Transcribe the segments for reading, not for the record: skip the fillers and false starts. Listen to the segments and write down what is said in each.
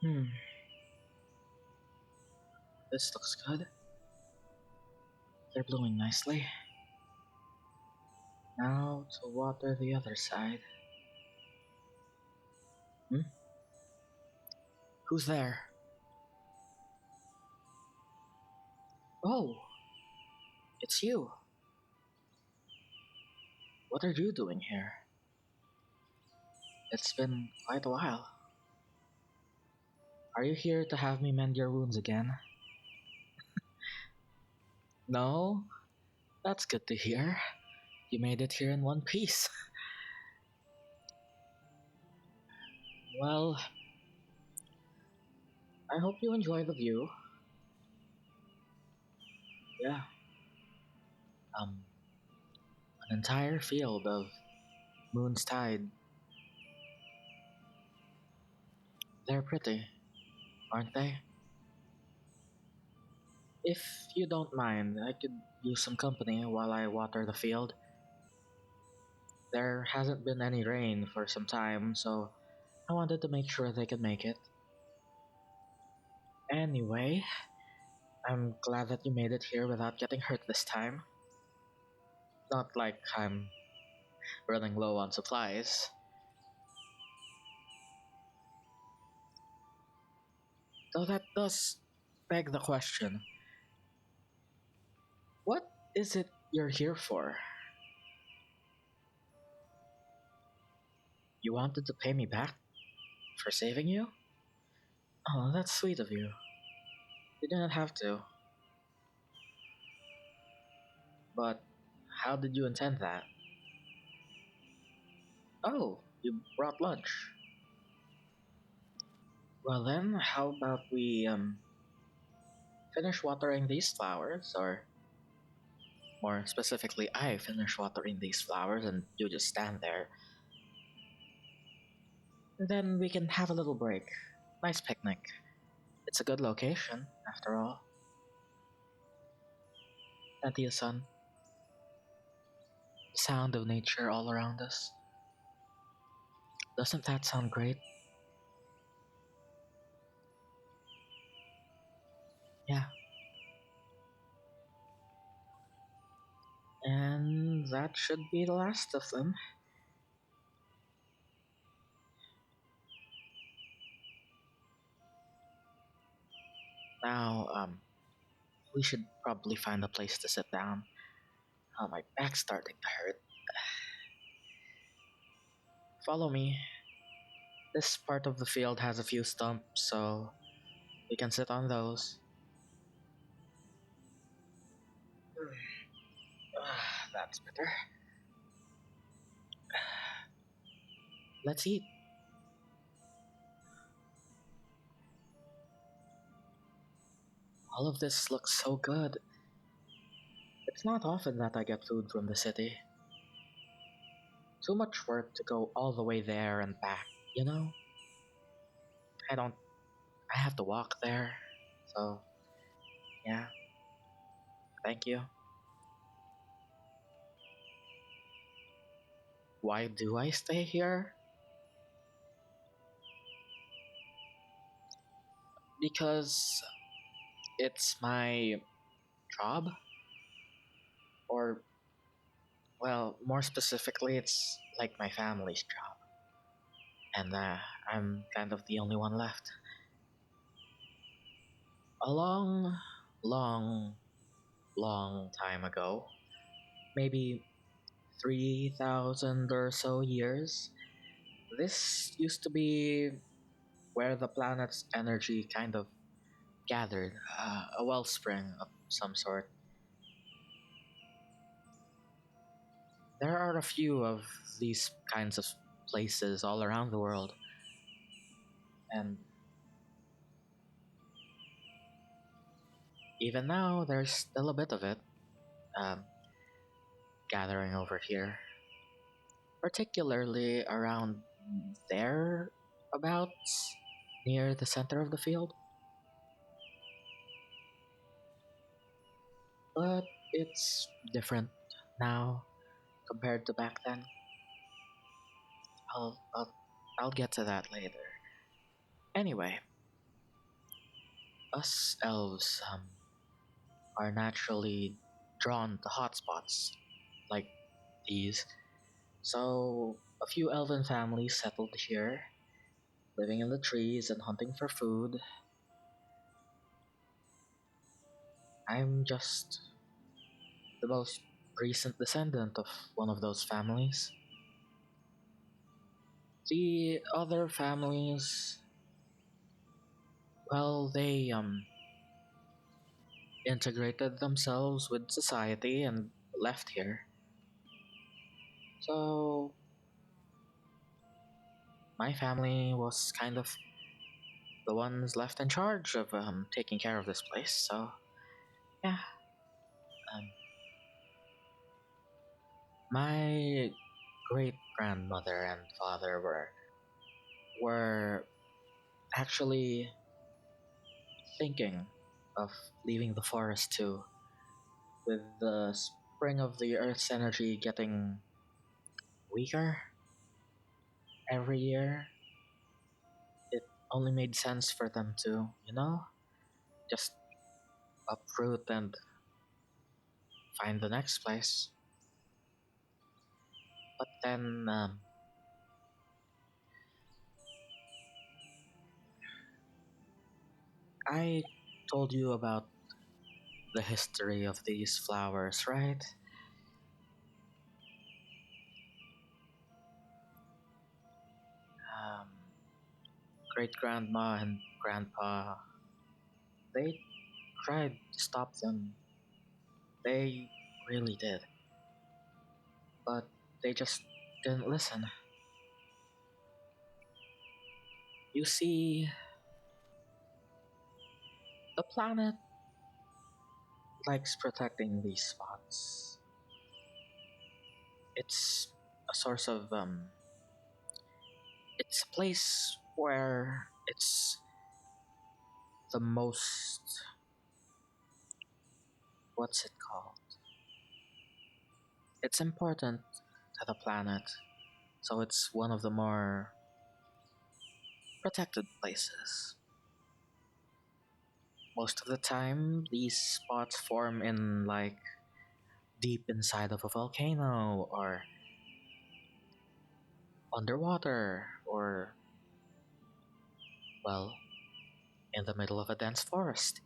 Hmm, this looks good. They're blooming nicely. Now to water the other side. Hmm? Who's there? Oh, it's you. What are you doing here? It's been quite a while. Are you here to have me mend your wounds again? No? That's good to hear. You made it here in one piece. Well, I hope you enjoy the view. Yeah, um, an entire field of moon's tide. They're pretty, aren't they? If you don't mind, I could use some company while I water the field. There hasn't been any rain for some time, so I wanted to make sure they could make it. Anyway, I'm glad that you made it here without getting hurt this time. Not like I'm running low on supplies. Though that does beg the question, what is it you're here for? You wanted to pay me back for saving you? Oh, that's sweet of you. You didn't have to. But how did you intend that? Oh, you brought lunch. Well then, how about we finish watering these flowers, or more specifically, I finish watering these flowers and you just stand there. Then we can have a little break. Nice picnic. It's a good location, after all. Plenty of sun, the sound of nature all around us. Doesn't that sound great? Yeah. And that should be the last of them. Now, we should probably find a place to sit down. Oh, my back's starting to hurt. Follow me. This part of the field has a few stumps, so we can sit on those. That's better. Let's eat. All of this looks so good. It's not often that I get food from the city. Too much work to go all the way there and back, you know? I don't. I have to walk there, so yeah, thank you. Why do I stay here? Because it's my job, or, well, more specifically, it's like my family's job, and I'm kind of the only one left. A long, long, long time ago, maybe 3,000 or so years, this used to be where the planet's energy kind of gathered, a wellspring of some sort. There are a few of these kinds of places all around the world, and even now there's still a bit of it um, gathering over here, particularly around thereabouts, near the center of the field. But it's different now compared to back then. I'll, I'll, I'll get to that later. Anyway, us elves are naturally drawn to hotspots like these. So a few elven families settled here, living in the trees and hunting for food. I'm just the most recent descendant of one of those families. The other families, well, they integrated themselves with society and left here. So my family was kind of the ones left in charge of taking care of this place. So yeah, um, my great grandmother and father were actually thinking of leaving the forest too, with the spring of the Earth's energy getting weaker every year. It only made sense for them to, just uproot and find the next place. But then I told you about the history of these flowers, right? Um, Great grandma and grandpa, they tried to stop them. They really did. But they just didn't listen. You see, the planet likes protecting these spots. It's a source of, it's a place where it's the most, what's it called? It's important to the planet, so it's one of the more protected places. Most of the time, these spots form in like deep inside of a volcano or underwater or, well, in the middle of a dense forest.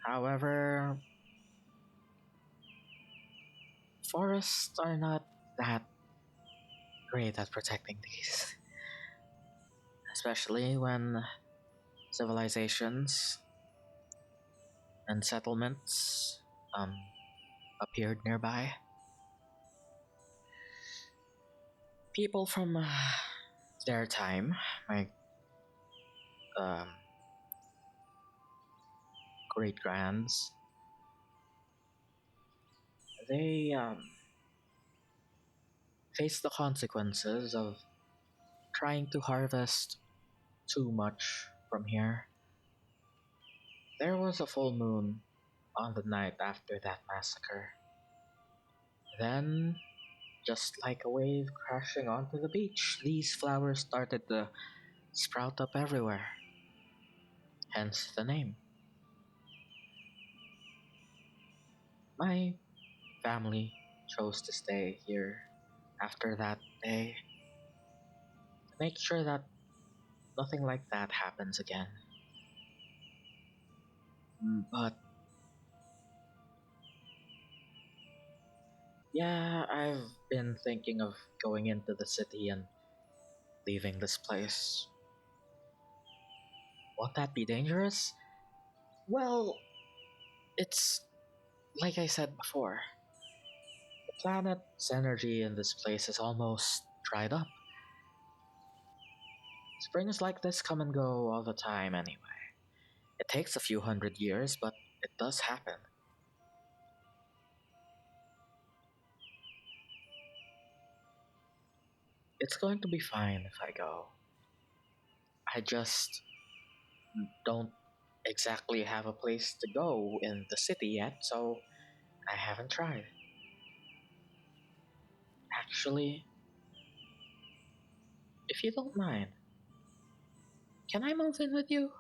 However, forests are not that great at protecting these, especially when civilizations and settlements um, appeared nearby. People from their time, my um, great grands, they faced the consequences of trying to harvest too much from here. There was a full moon on the night after that massacre. Then, just like a wave crashing onto the beach, these flowers started to sprout up everywhere, hence the name. My family chose to stay here after that day to make sure that nothing like that happens again. But yeah, I've been thinking of going into the city and leaving this place. Won't that be dangerous? Well, it's like I said before, the planet's energy in this place is almost dried up. Springs like this come and go all the time anyway. It takes a few hundred years, but it does happen. It's going to be fine if I go. I just don't exactly have a place to go in the city yet, so I haven't tried. Actually, If you don't mind, can I move in with you?